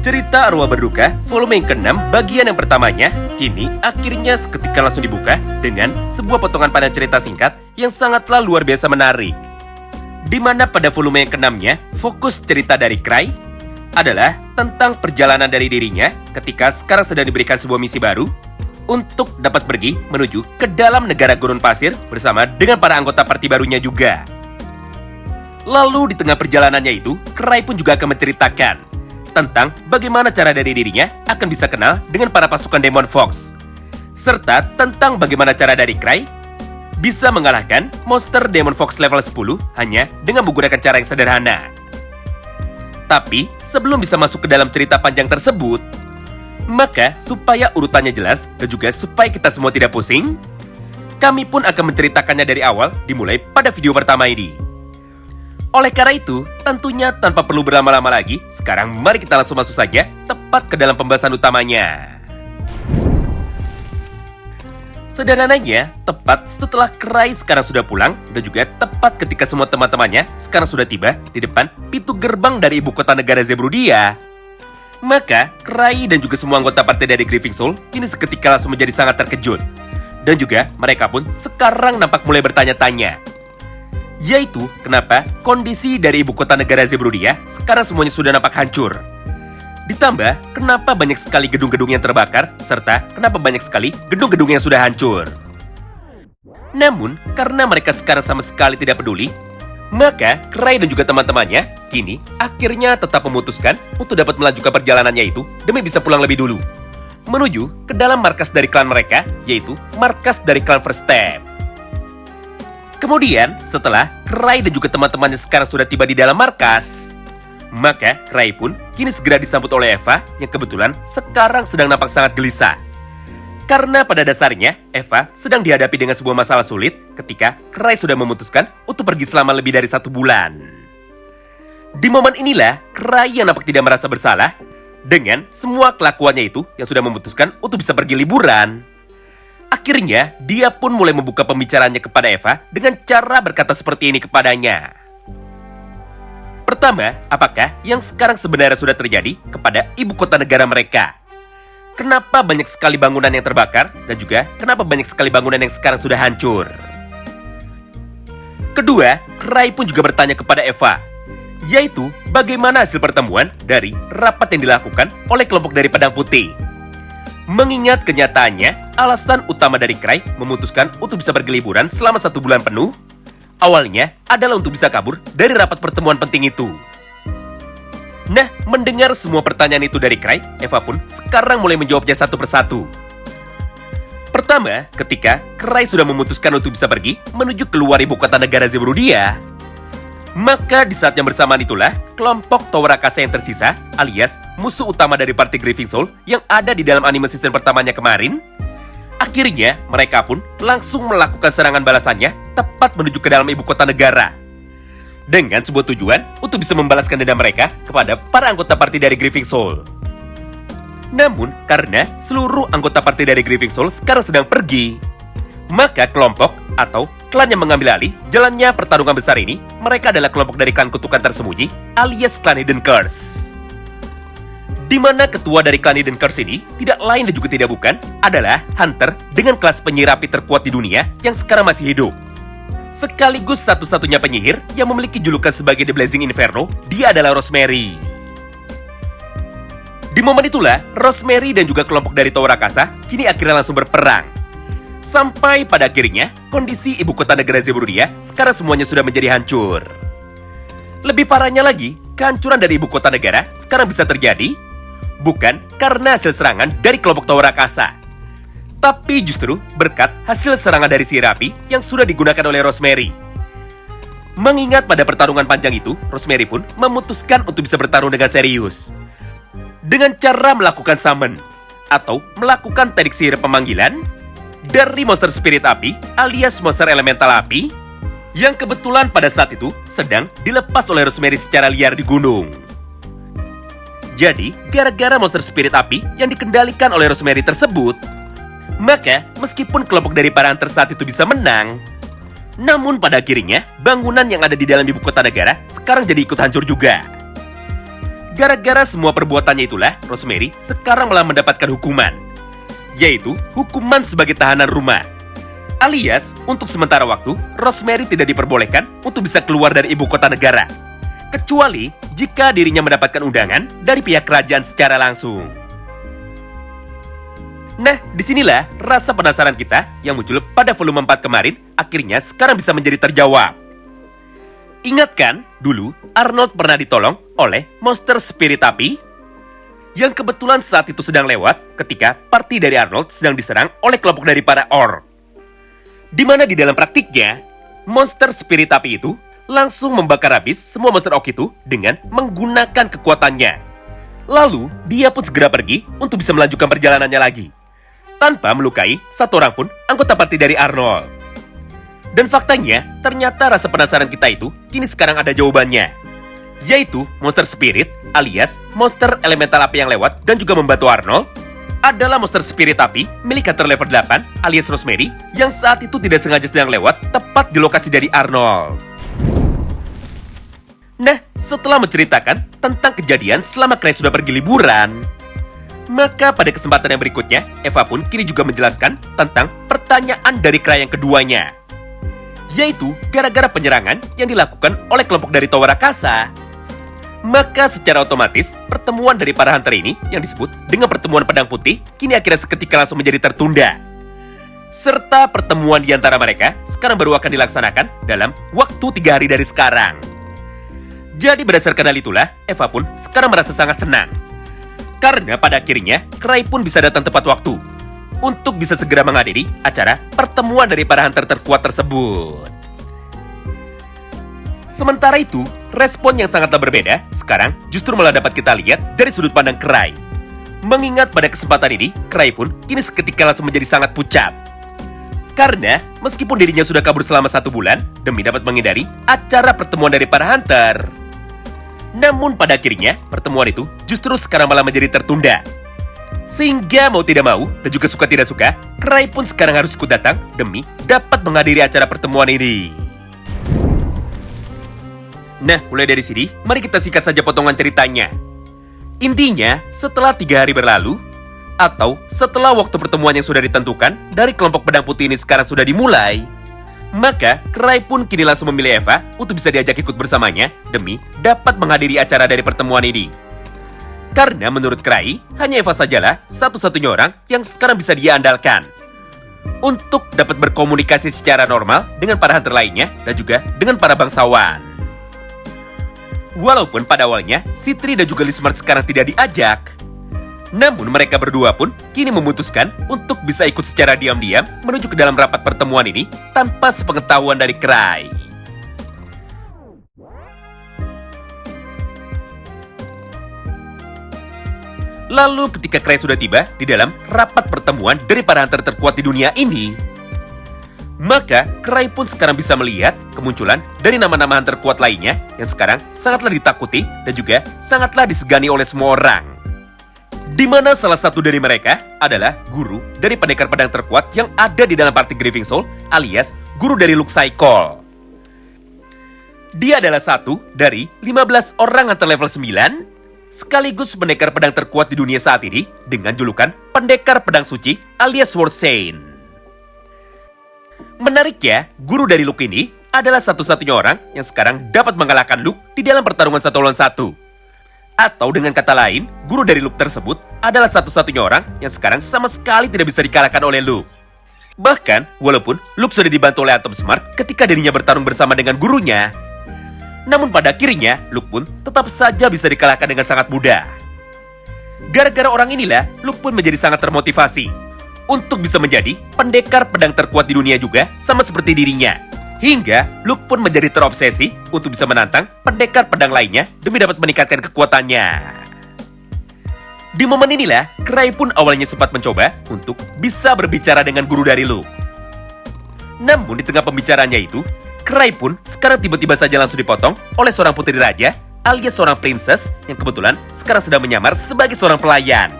Cerita Arwah Berduka volume yang ke-6 bagian yang pertamanya kini akhirnya seketika langsung dibuka dengan sebuah potongan panjang cerita singkat yang sangatlah luar biasa menarik. Di mana pada volume yang ke-6-nya fokus cerita dari Cry adalah tentang perjalanan dari dirinya ketika sekarang sedang diberikan sebuah misi baru untuk dapat pergi menuju ke dalam negara gurun pasir bersama dengan para anggota parti barunya juga. Lalu di tengah perjalanannya itu, Cry pun juga akan menceritakan tentang bagaimana cara dari dirinya akan bisa kenal dengan para pasukan Demon Fox, serta tentang bagaimana cara dari Cry bisa mengalahkan monster Demon Fox level 10 hanya dengan menggunakan cara yang sederhana. Tapi sebelum bisa masuk ke dalam cerita panjang tersebut, maka supaya urutannya jelas dan juga supaya kita semua tidak pusing, kami pun akan menceritakannya dari awal dimulai pada video pertama ini. Oleh karena itu, tentunya tanpa perlu berlama-lama lagi, sekarang mari kita langsung masuk saja tepat ke dalam pembahasan utamanya. Sederhananya, tepat setelah Cry sekarang sudah pulang dan juga tepat ketika semua teman-temannya sekarang sudah tiba di depan pintu gerbang dari ibu kota negara Zebrudea, maka Cry dan juga semua anggota partai dari Grieving Soul kini seketika langsung menjadi sangat terkejut. Dan juga mereka pun sekarang nampak mulai bertanya-tanya, yaitu kenapa kondisi dari ibu kota negara Zebrudea sekarang semuanya sudah nampak hancur. Ditambah, kenapa banyak sekali gedung-gedung yang terbakar, serta kenapa banyak sekali gedung-gedung yang sudah hancur. Namun, karena mereka sekarang sama sekali tidak peduli, maka Cry dan juga teman-temannya kini akhirnya tetap memutuskan untuk dapat melanjutkan perjalanannya itu demi bisa pulang lebih dulu, menuju ke dalam markas dari klan mereka, yaitu markas dari klan First Step. Kemudian, setelah Cry dan juga teman-temannya sekarang sudah tiba di dalam markas, maka Cry pun kini segera disambut oleh Eva yang kebetulan sekarang sedang nampak sangat gelisah. Karena pada dasarnya, Eva sedang dihadapi dengan sebuah masalah sulit ketika Cry sudah memutuskan untuk pergi selama lebih dari 1 bulan. Di momen inilah, Cry yang nampak tidak merasa bersalah dengan semua kelakuannya itu yang sudah memutuskan untuk bisa pergi liburan. Akhirnya, dia pun mulai membuka pembicaraannya kepada Eva dengan cara berkata seperti ini kepadanya. Pertama, apakah yang sekarang sebenarnya sudah terjadi kepada ibu kota negara mereka? Kenapa banyak sekali bangunan yang terbakar dan juga kenapa banyak sekali bangunan yang sekarang sudah hancur? Kedua, Cry pun juga bertanya kepada Eva, yaitu bagaimana hasil pertemuan dari rapat yang dilakukan oleh kelompok dari Pedang Putih. Mengingat kenyataannya, alasan utama dari Cry memutuskan untuk bisa pergi liburan selama 1 bulan penuh, awalnya adalah untuk bisa kabur dari rapat pertemuan penting itu. Nah, mendengar semua pertanyaan itu dari Cry, Eva pun sekarang mulai menjawabnya satu persatu. Pertama, ketika Cry sudah memutuskan untuk bisa pergi menuju keluar ibu kota negara Zebrudea, maka di saat yang bersamaan itulah, kelompok Tower Akasa yang tersisa, alias musuh utama dari party Grieving Soul yang ada di dalam anime season pertamanya kemarin, akhirnya mereka pun langsung melakukan serangan balasannya tepat menuju ke dalam ibu kota negara. Dengan sebuah tujuan untuk bisa membalaskan dendam mereka kepada para anggota party dari Grieving Soul. Namun, karena seluruh anggota party dari Grieving Soul sekarang sedang pergi, maka kelompok atau klan yang mengambil alih jalannya pertarungan besar ini, mereka adalah kelompok dari klan kutukan tersembunyi alias klan Hidden Curse. Di mana ketua dari klan Hidden Curse ini tidak lain dan juga tidak bukan adalah Hunter dengan kelas penyihir api terkuat di dunia yang sekarang masih hidup. Sekaligus satu-satunya penyihir yang memiliki julukan sebagai The Blazing Inferno, dia adalah Rosemary. Di momen itulah, Rosemary dan juga kelompok dari Tower Akasa kini akhirnya langsung berperang. Sampai pada akhirnya, kondisi ibu kota negara Zebrudea sekarang semuanya sudah menjadi hancur. Lebih parahnya lagi, kehancuran dari ibu kota negara sekarang bisa terjadi bukan karena hasil serangan dari kelompok Tower Akasa, tapi justru berkat hasil serangan dari sihir api yang sudah digunakan oleh Rosemary. Mengingat pada pertarungan panjang itu, Rosemary pun memutuskan untuk bisa bertarung dengan serius dengan cara melakukan summon atau melakukan teknik sihir pemanggilan dari monster spirit api alias monster elemental api yang kebetulan pada saat itu sedang dilepas oleh Rosemary secara liar di gunung. Jadi, gara-gara monster spirit api yang dikendalikan oleh Rosemary tersebut, maka meskipun kelompok dari para hunter saat itu bisa menang, namun pada akhirnya bangunan yang ada di dalam ibu kota negara sekarang jadi ikut hancur juga. Gara-gara semua perbuatannya itulah, Rosemary sekarang malah mendapatkan hukuman, yaitu hukuman sebagai tahanan rumah. Alias, untuk sementara waktu, Rosemary tidak diperbolehkan untuk bisa keluar dari ibu kota negara, kecuali jika dirinya mendapatkan undangan dari pihak kerajaan secara langsung. Nah, disinilah rasa penasaran kita yang muncul pada volume 4 kemarin akhirnya sekarang bisa menjadi terjawab. Ingat kan, dulu Arnold pernah ditolong oleh monster spirit api? Yang kebetulan saat itu sedang lewat ketika party dari Arnold sedang diserang oleh kelompok dari para orc. Di mana di dalam praktiknya, monster spirit api itu langsung membakar habis semua monster orc itu dengan menggunakan kekuatannya. Lalu, dia pun segera pergi untuk bisa melanjutkan perjalanannya lagi, tanpa melukai satu orang pun anggota party dari Arnold. Dan faktanya, ternyata rasa penasaran kita itu kini sekarang ada jawabannya, yaitu monster spirit alias monster elemental api yang lewat dan juga membantu Arnold adalah monster spirit api milik hunter level 8 alias Rosemary yang saat itu tidak sengaja sedang lewat tepat di lokasi dari Arnold. Nah, setelah menceritakan tentang kejadian selama Cray sudah pergi liburan, maka pada kesempatan yang berikutnya, Eva pun kini juga menjelaskan tentang pertanyaan dari Cray yang keduanya, yaitu gara-gara penyerangan yang dilakukan oleh kelompok dari Tower Rakasa. Maka secara otomatis, pertemuan dari para hunter ini yang disebut dengan pertemuan pedang putih kini akhirnya seketika langsung menjadi tertunda. Serta pertemuan di antara mereka sekarang baru akan dilaksanakan dalam waktu 3 hari dari sekarang. Jadi berdasarkan hal itulah, Eva pun sekarang merasa sangat senang. Karena pada akhirnya, Cray pun bisa datang tepat waktu untuk bisa segera menghadiri acara pertemuan dari para hunter terkuat tersebut. Sementara itu, respon yang sangatlah berbeda sekarang justru malah dapat kita lihat dari sudut pandang Cray. Mengingat pada kesempatan ini, Cray pun kini seketika langsung menjadi sangat pucat. Karena meskipun dirinya sudah kabur selama 1 bulan demi dapat menghindari acara pertemuan dari para hunter, namun pada akhirnya pertemuan itu justru sekarang malah menjadi tertunda. Sehingga mau tidak mau dan juga suka tidak suka, Cray pun sekarang harus ikut datang demi dapat menghadiri acara pertemuan ini. Nah, mulai dari sini, mari kita singkat saja potongan ceritanya. Intinya, setelah 3 hari berlalu, atau setelah waktu pertemuan yang sudah ditentukan dari kelompok pedang putih ini sekarang sudah dimulai, maka Cray pun kini langsung memilih Eva untuk bisa diajak ikut bersamanya demi dapat menghadiri acara dari pertemuan ini. Karena menurut Cray, hanya Eva sajalah satu-satunya orang yang sekarang bisa dia andalkan untuk dapat berkomunikasi secara normal dengan para hunter lainnya dan juga dengan para bangsawan. Walaupun pada awalnya Citri dan juga Lismart sekarang tidak diajak, namun mereka berdua pun kini memutuskan untuk bisa ikut secara diam-diam menuju ke dalam rapat pertemuan ini tanpa sepengetahuan dari Cray. Lalu ketika Cray sudah tiba di dalam rapat pertemuan dari para hunter terkuat di dunia ini, maka Cray pun sekarang bisa melihat kemunculan dari nama-nama hunter kuat lainnya yang sekarang sangatlah ditakuti dan juga sangatlah disegani oleh semua orang. Di mana salah satu dari mereka adalah guru dari pendekar pedang terkuat yang ada di dalam party Grieving Soul alias guru dari Luke Cycle. Dia adalah satu dari 15 orang hunter level 9 sekaligus pendekar pedang terkuat di dunia saat ini dengan julukan pendekar pedang suci alias Sword Saint. Menariknya, guru dari Luke ini adalah satu-satunya orang yang sekarang dapat mengalahkan Luke di dalam pertarungan 1 lawan 1. Atau dengan kata lain, guru dari Luke tersebut adalah satu-satunya orang yang sekarang sama sekali tidak bisa dikalahkan oleh Luke. Bahkan, walaupun Luke sudah dibantu oleh Atom Smart ketika dirinya bertarung bersama dengan gurunya, namun pada akhirnya, Luke pun tetap saja bisa dikalahkan dengan sangat mudah. Gara-gara orang inilah, Luke pun menjadi sangat termotivasi untuk bisa menjadi pendekar pedang terkuat di dunia juga sama seperti dirinya. Hingga Luke pun menjadi terobsesi untuk bisa menantang pendekar pedang lainnya demi dapat meningkatkan kekuatannya. Di momen inilah, Cray pun awalnya sempat mencoba untuk bisa berbicara dengan guru dari Luke. Namun di tengah pembicaraannya itu, Cray pun sekarang tiba-tiba saja langsung dipotong oleh seorang putri raja alias seorang princess yang kebetulan sekarang sedang menyamar sebagai seorang pelayan.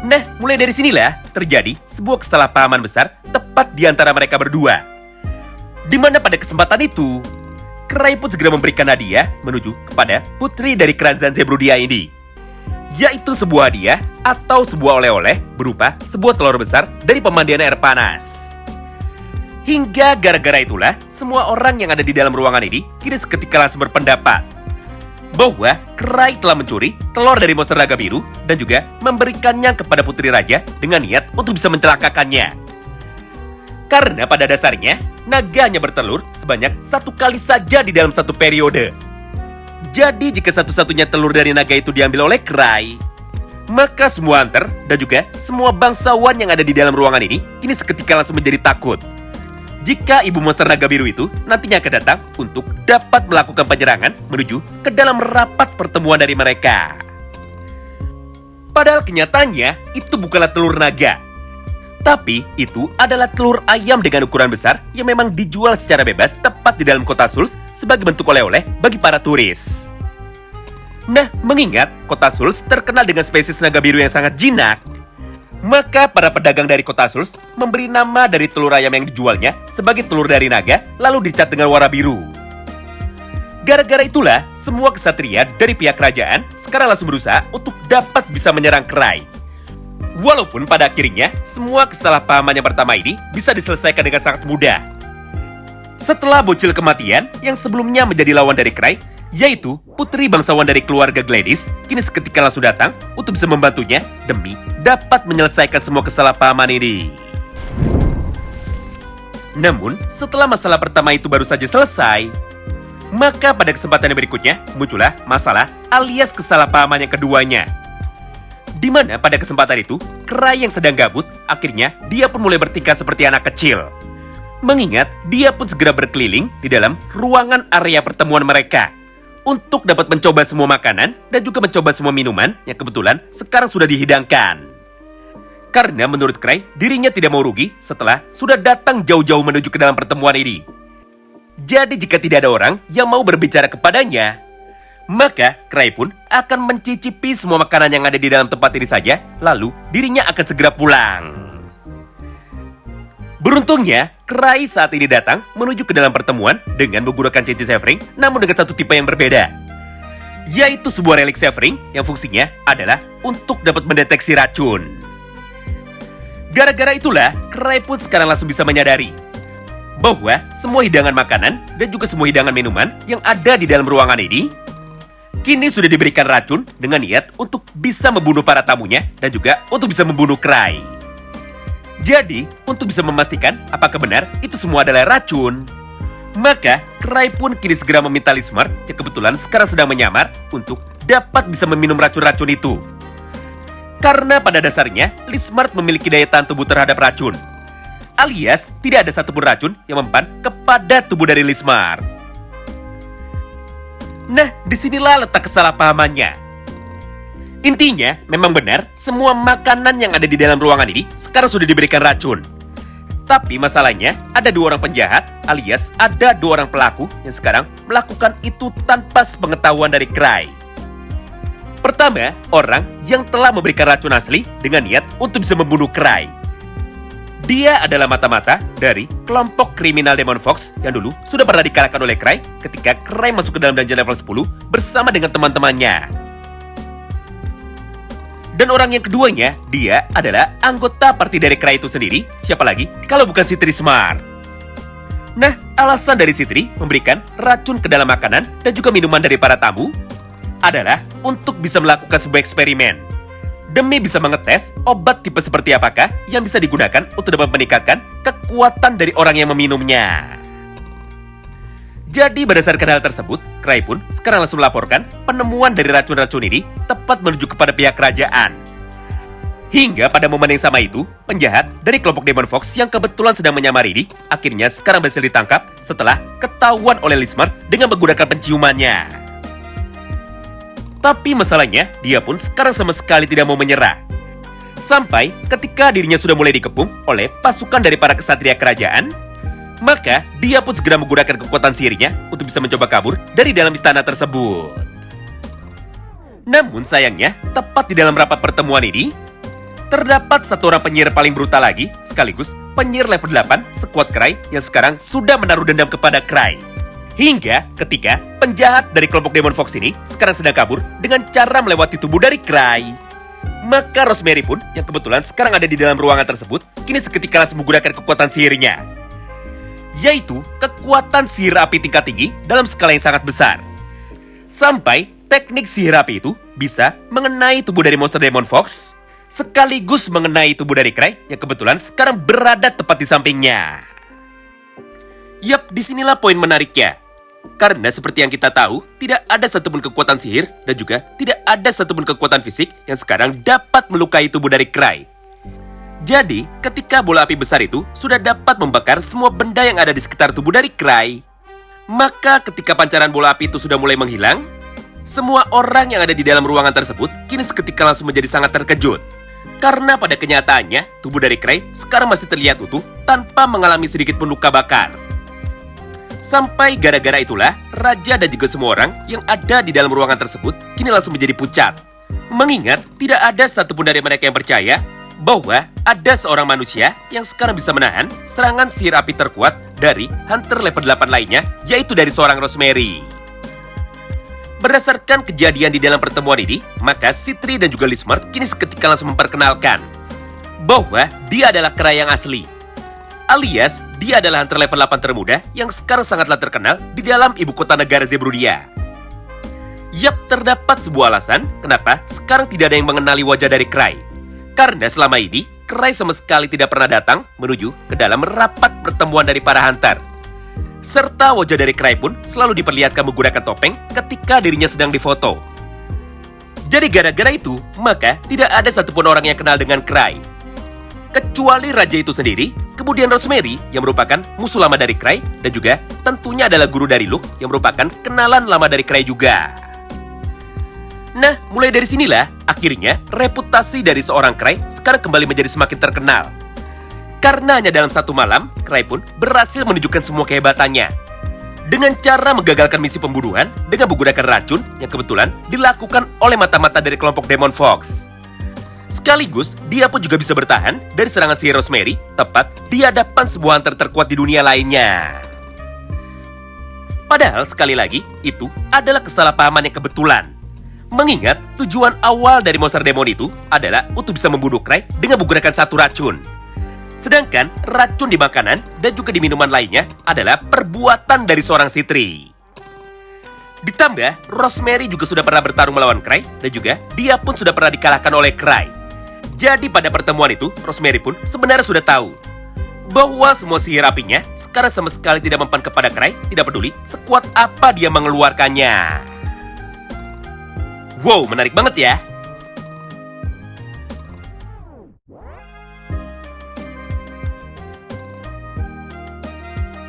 Nah, mulai dari sinilah terjadi sebuah kesalahpahaman besar tepat di antara mereka berdua. Di mana pada kesempatan itu, Krai pun segera memberikan hadiah menuju kepada putri dari kerajaan Zebrudea ini, yaitu sebuah hadiah atau sebuah oleh-oleh berupa sebuah telur besar dari pemandian air panas. Hingga gara-gara itulah, semua orang yang ada di dalam ruangan ini kini seketika langsung berpendapat bahwa Krai telah mencuri telur dari monster naga biru dan juga memberikannya kepada putri raja dengan niat untuk bisa mencelakakannya. Karena pada dasarnya, naga hanya bertelur sebanyak satu kali saja di dalam satu periode. Jadi jika satu-satunya telur dari naga itu diambil oleh Krai, maka semua hunter dan juga semua bangsawan yang ada di dalam ruangan ini kini seketika langsung menjadi takut jika ibu monster naga biru itu nantinya akan datang untuk dapat melakukan penyerangan menuju ke dalam rapat pertemuan dari mereka. Padahal kenyataannya itu bukanlah telur naga, tapi itu adalah telur ayam dengan ukuran besar yang memang dijual secara bebas tepat di dalam kota Souls sebagai bentuk oleh-oleh bagi para turis. Nah, mengingat kota Souls terkenal dengan spesies naga biru yang sangat jinak, maka para pedagang dari kota Souls memberi nama dari telur ayam yang dijualnya sebagai telur dari naga, lalu dicat dengan warna biru. Gara-gara itulah, semua kesatria dari pihak kerajaan sekarang langsung berusaha untuk dapat bisa menyerang Krai. Walaupun pada akhirnya, semua kesalahpahaman yang pertama ini bisa diselesaikan dengan sangat mudah. Setelah bocil kematian yang sebelumnya menjadi lawan dari Krai, yaitu putri bangsawan dari keluarga Gladys, kini seketika langsung datang untuk bisa membantunya demi dapat menyelesaikan semua kesalahpahaman ini. Namun, setelah masalah pertama itu baru saja selesai, maka pada kesempatan yang berikutnya muncullah masalah alias kesalahpahaman yang keduanya. Di mana pada kesempatan itu, Krai yang sedang gabut, akhirnya dia pun mulai bertingkah seperti anak kecil. Mengingat dia pun segera berkeliling di dalam ruangan area pertemuan mereka untuk dapat mencoba semua makanan dan juga mencoba semua minuman yang kebetulan sekarang sudah dihidangkan. Karena menurut Krai, dirinya tidak mau rugi setelah sudah datang jauh-jauh menuju ke dalam pertemuan ini. Jadi jika tidak ada orang yang mau berbicara kepadanya, maka Krai pun akan mencicipi semua makanan yang ada di dalam tempat ini saja, lalu dirinya akan segera pulang. Beruntungnya, Krai saat ini datang menuju ke dalam pertemuan dengan menggunakan cincin Severing, namun dengan satu tipe yang berbeda, yaitu sebuah relik Severing yang fungsinya adalah untuk dapat mendeteksi racun. Gara-gara itulah, Krai pun sekarang langsung bisa menyadari bahwa semua hidangan makanan dan juga semua hidangan minuman yang ada di dalam ruangan ini kini sudah diberikan racun dengan niat untuk bisa membunuh para tamunya dan juga untuk bisa membunuh Krai. Jadi, untuk bisa memastikan apakah benar itu semua adalah racun, maka Krai pun kini segera meminta Lismart yang kebetulan sekarang sedang menyamar untuk dapat bisa meminum racun-racun itu. Karena pada dasarnya, Lismart memiliki daya tahan tubuh terhadap racun, alias tidak ada satupun racun yang mempan kepada tubuh dari Lismart. Nah, disinilah letak kesalahpahamannya. Intinya, memang benar, semua makanan yang ada di dalam ruangan ini sekarang sudah diberikan racun. Tapi masalahnya, ada dua orang penjahat, alias ada dua orang pelaku yang sekarang melakukan itu tanpa sepengetahuan dari Krai. Pertama, orang yang telah memberikan racun asli dengan niat untuk bisa membunuh Krai. Dia adalah mata-mata dari kelompok kriminal Demon Fox yang dulu sudah pernah dikalahkan oleh Krai ketika Krai masuk ke dalam dungeon level 10 bersama dengan teman-temannya. Dan orang yang keduanya, dia adalah anggota party dari Krai itu sendiri, siapa lagi kalau bukan si Trismart. Nah, alasan dari si Tri memberikan racun ke dalam makanan dan juga minuman dari para tamu adalah untuk bisa melakukan sebuah eksperimen demi bisa mengetes obat tipe seperti apakah yang bisa digunakan untuk dapat meningkatkan kekuatan dari orang yang meminumnya. Jadi berdasarkan hal tersebut, Krai pun sekarang langsung melaporkan penemuan dari racun-racun ini tepat menuju kepada pihak kerajaan. Hingga pada momen yang sama itu, penjahat dari kelompok Demon Fox yang kebetulan sedang menyamar ini akhirnya sekarang berhasil ditangkap setelah ketahuan oleh Lismart dengan menggunakan penciumannya. Tapi masalahnya, dia pun sekarang sama sekali tidak mau menyerah. Sampai ketika dirinya sudah mulai dikepung oleh pasukan dari para kesatria kerajaan, maka dia pun segera menggunakan kekuatan sihirnya untuk bisa mencoba kabur dari dalam istana tersebut. Namun sayangnya, tepat di dalam rapat pertemuan ini, terdapat satu orang penyihir paling brutal lagi, sekaligus penyihir level 8 sekuat Krai yang sekarang sudah menaruh dendam kepada Krai. Hingga ketika penjahat dari kelompok Demon Fox ini sekarang sedang kabur dengan cara melewati tubuh dari Cry. Maka Rosemary pun, yang kebetulan sekarang ada di dalam ruangan tersebut, kini seketika langsung menggunakan kekuatan sihirnya, yaitu kekuatan sihir api tingkat tinggi dalam skala yang sangat besar. Sampai teknik sihir api itu bisa mengenai tubuh dari monster Demon Fox, sekaligus mengenai tubuh dari Cry yang kebetulan sekarang berada tepat di sampingnya. Yap, disinilah poin menariknya. Karena seperti yang kita tahu, tidak ada satupun kekuatan sihir dan juga tidak ada satupun kekuatan fisik yang sekarang dapat melukai tubuh dari Cry. Jadi, ketika bola api besar itu sudah dapat membakar semua benda yang ada di sekitar tubuh dari Cry, maka ketika pancaran bola api itu sudah mulai menghilang, semua orang yang ada di dalam ruangan tersebut kini seketika langsung menjadi sangat terkejut. Karena pada kenyataannya, tubuh dari Cry sekarang masih terlihat utuh tanpa mengalami sedikit pun luka bakar. Sampai gara-gara itulah, Raja dan juga semua orang yang ada di dalam ruangan tersebut kini langsung menjadi pucat. Mengingat tidak ada satupun dari mereka yang percaya bahwa ada seorang manusia yang sekarang bisa menahan serangan sihir api terkuat dari Hunter level 8 lainnya, yaitu dari seorang Rosemary. Berdasarkan kejadian di dalam pertemuan ini, maka Citri dan juga Lismart kini seketika langsung memperkenalkan bahwa dia adalah Cry yang asli. Alias, dia adalah Hunter level 8 termuda yang sekarang sangatlah terkenal di dalam ibu kota negara Zebrudia. Yap, terdapat sebuah alasan kenapa sekarang tidak ada yang mengenali wajah dari Cry. Karena selama ini, Cry sama sekali tidak pernah datang menuju ke dalam rapat pertemuan dari para Hunter. Serta wajah dari Cry pun selalu diperlihatkan menggunakan topeng ketika dirinya sedang difoto. Jadi gara-gara itu, maka tidak ada satupun orang yang kenal dengan Cry. Kecuali Raja itu sendiri, kemudian Rosemary yang merupakan musuh lama dari Cry, dan juga tentunya adalah guru dari Luke yang merupakan kenalan lama dari Cry juga. Nah, mulai dari sinilah, akhirnya reputasi dari seorang Cry sekarang kembali menjadi semakin terkenal. Karena hanya dalam satu malam, Cry pun berhasil menunjukkan semua kehebatannya. Dengan cara menggagalkan misi pembunuhan dengan menggunakan racun yang kebetulan dilakukan oleh mata-mata dari kelompok Demon Fox. Sekaligus, dia pun juga bisa bertahan dari serangan sihir Rosemary tepat di hadapan sebuah hunter terkuat di dunia lainnya. Padahal sekali lagi, itu adalah kesalahpahaman yang kebetulan. Mengingat tujuan awal dari monster demon itu adalah untuk bisa membunuh Cry dengan menggunakan satu racun. Sedangkan racun di makanan dan juga di minuman lainnya adalah perbuatan dari seorang Citri. Ditambah, Rosemary juga sudah pernah bertarung melawan Cry dan juga dia pun sudah pernah dikalahkan oleh Cry. Jadi pada pertemuan itu, Rosemary pun sebenarnya sudah tahu bahwa semua sihir apinya sekarang sama sekali tidak mempan kepada Cry, tidak peduli sekuat apa dia mengeluarkannya. Wow, menarik banget ya.